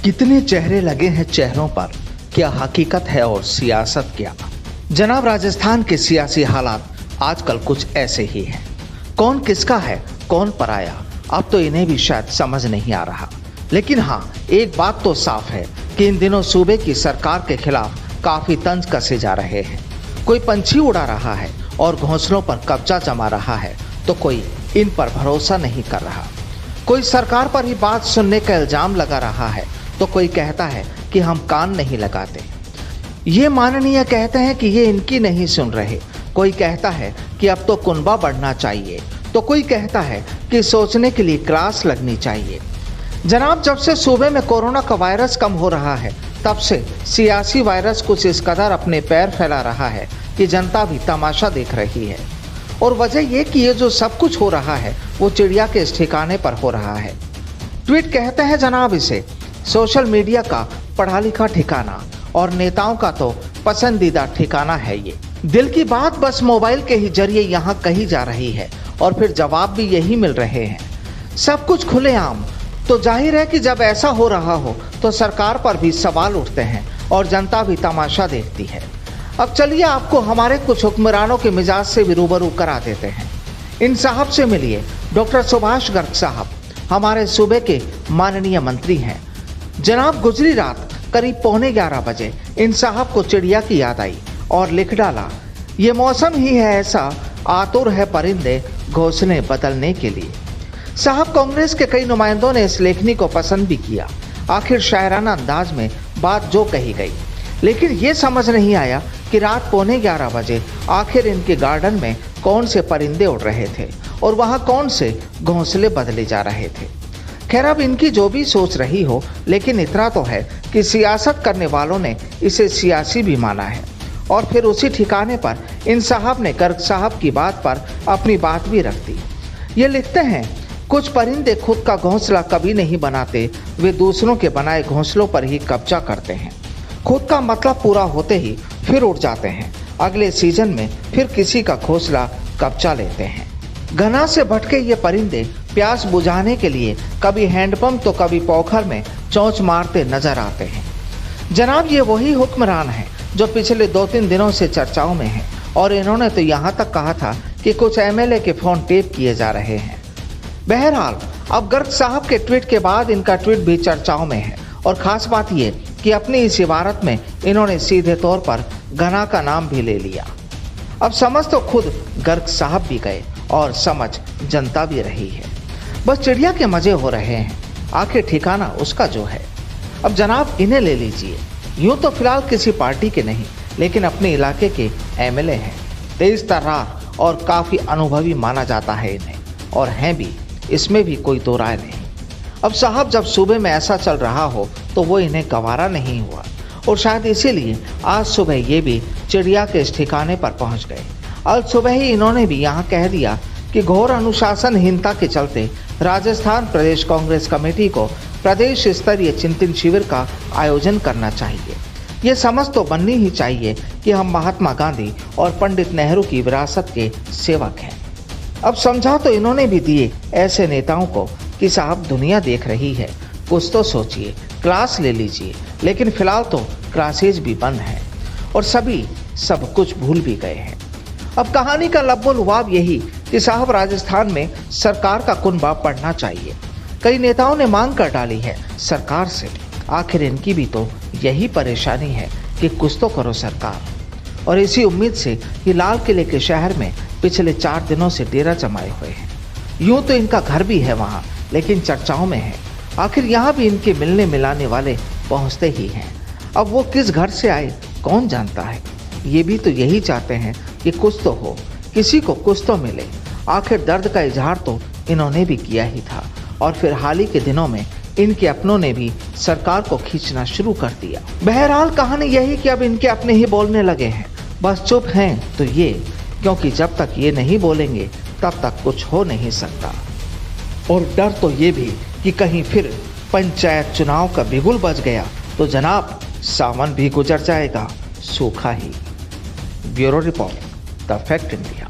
कितने चेहरे लगे हैं चेहरों पर, क्या हकीकत है और सियासत क्या। जनाब, राजस्थान के सियासी हालात आजकल कुछ ऐसे ही हैं। कौन किसका है, कौन पराया, अब तो इन्हें भी शायद समझ नहीं आ रहा। लेकिन हाँ, एक बात तो साफ है कि इन दिनों सूबे की सरकार के खिलाफ काफी तंज कसे जा रहे हैं। कोई पंछी उड़ा रहा है और घोंसलों पर कब्जा जमा रहा है, तो कोई इन पर भरोसा नहीं कर रहा। कोई सरकार पर ही बात सुनने का इल्जाम लगा रहा है, तो कोई कहता है कि हम कान नहीं लगाते। ये माननीय कहते हैं कि ये इनकी नहीं सुन रहे। कोई कहता है कि अब तो कुनबा बढ़ना चाहिए, तो कोई कहता है कि सोचने के लिए क्लास लगनी चाहिए। जनाब, जब से सूबे में कोरोना का वायरस कम हो रहा है, तब से सियासी वायरस कुछ इस कदर अपने पैर फैला रहा है कि जनता भी तमाशा देख रही है। और वजह यह कि ये जो सब कुछ हो रहा है वो चिड़िया के इस ठिकाने पर हो रहा है। ट्वीट कहते हैं जनाब इसे। सोशल मीडिया का पढ़ा लिखा ठिकाना और नेताओं का तो पसंदीदा ठिकाना है ये। दिल की बात बस मोबाइल के ही जरिए यहाँ कही जा रही है और फिर जवाब भी यही मिल रहे हैं। सब कुछ खुलेआम। तो जाहिर है कि जब ऐसा हो रहा हो तो सरकार पर भी सवाल उठते हैं और जनता भी तमाशा देखती है। अब चलिए आपको हमारे कुछ हुक्मरानों के मिजाज से भी रूबरू करा देते हैं। इन साहब से मिलिए। डॉक्टर सुभाष गर्ग साहब हमारे सूबे के माननीय मंत्री हैं। जनाब, गुजरी रात करीब 11:15 बजे इन साहब को चिड़िया की याद आई और लिख डाला, ये मौसम ही है ऐसा, आतुर है परिंदे घोंसले बदलने के लिए। साहब, कांग्रेस के कई नुमाइंदों ने इस लेखनी को पसंद भी किया। आखिर शायराना अंदाज में बात जो कही गई, लेकिन ये समझ नहीं आया कि रात 11:15 बजे आखिर इनके गार्डन में कौन से परिंदे उड़ रहे थे और वहाँ कौन से घोंसले बदले जा रहे थे। खैर, अब इनकी जो भी सोच रही हो, लेकिन इतना तो है कि सियासत करने वालों ने इसे सियासी भी माना है। और फिर उसी ठिकाने पर इन साहब ने गर्ग साहब की बात पर अपनी बात भी रख दी। ये लिखते हैं, कुछ परिंदे खुद का घोंसला कभी नहीं बनाते, वे दूसरों के बनाए घोंसलों पर ही कब्जा करते हैं। खुद का मतलब पूरा होते ही फिर उड़ जाते हैं। अगले सीजन में फिर किसी का घोंसला कब्जा लेते हैं। घना से भटके ये परिंदे प्यास बुझाने के लिए कभी हैंडपंप तो कभी पोखर में चोंच मारते नजर आते हैं। जनाब, ये वही हुक्मरान हैं जो पिछले 2-3 दिनों से चर्चाओं में हैं और इन्होंने तो यहाँ तक कहा था कि कुछ एमएलए के फोन टेप किए जा रहे हैं। बहरहाल, अब गर्ग साहब के ट्वीट के बाद इनका ट्वीट भी चर्चाओं में है और खास बात यह कि अपनी इस इबारत में इन्होंने सीधे तौर पर घना का नाम भी ले लिया। अब समझ तो खुद गर्ग साहब भी गए और समझ जनता भी रही है। बस चिड़िया के मजे हो रहे हैं, आखिर ठिकाना उसका जो है। अब जनाब, इन्हें ले लीजिए। यूं तो फिलहाल किसी पार्टी के नहीं, लेकिन अपने इलाके के एमएलए हैं। तेज तर्रार और काफी अनुभवी माना जाता है इन्हें, और हैं भी, इसमें भी कोई दो राय नहीं। अब साहब, जब सूबे में ऐसा चल रहा हो तो वो इन्हें गवारा नहीं हुआ और शायद इसीलिए आज सुबह ये भी चिड़िया के इस ठिकाने पर पहुंच गए। आज सुबह ही इन्होंने भी यहाँ कह दिया कि घोर अनुशासनहीनता के चलते राजस्थान प्रदेश कांग्रेस कमेटी को प्रदेश स्तरीय चिंतन शिविर का आयोजन करना चाहिए। ये समझ तो बननी ही चाहिए कि हम महात्मा गांधी और पंडित नेहरू की विरासत के सेवक हैं। अब समझा तो इन्होंने भी दिए ऐसे नेताओं को कि साहब, दुनिया देख रही है, कुछ तो सोचिए, क्लास ले लीजिए। लेकिन फिलहाल तो क्लासेज भी बंद हैं और सभी सब कुछ भूल भी गए हैं। अब कहानी का लब्बो-लुबाब यही कि साहब, राजस्थान में सरकार का कुनबा पड़ना चाहिए। कई नेताओं ने मांग कर डाली है सरकार से। आखिर इनकी भी तो यही परेशानी है कि कुछ तो करो सरकार। और इसी उम्मीद से ये लाल किले के शहर में पिछले 4 दिनों से डेरा जमाए हुए हैं। यूं तो इनका घर भी है वहाँ, लेकिन चर्चाओं में है। आखिर यहाँ भी इनके मिलने मिलाने वाले पहुँचते ही हैं। अब वो किस घर से आए कौन जानता है। ये भी तो यही चाहते हैं कि कुछ तो हो, किसी को कुछ तो मिले। आखिर दर्द का इजहार तो इन्होंने भी किया ही था और फिर हाल ही के दिनों में इनके अपनों ने भी सरकार को खींचना शुरू कर दिया। बहरहाल, कहानी यही कि अब इनके अपने ही बोलने लगे हैं। बस चुप हैं तो ये, क्योंकि जब तक ये नहीं बोलेंगे तब तक कुछ हो नहीं सकता। और डर तो ये भी कि कहीं फिर पंचायत चुनाव का बिगुल बज गया तो जनाब, सावन भी गुजर जाएगा, सूखा ही। Bureau report, the fact India.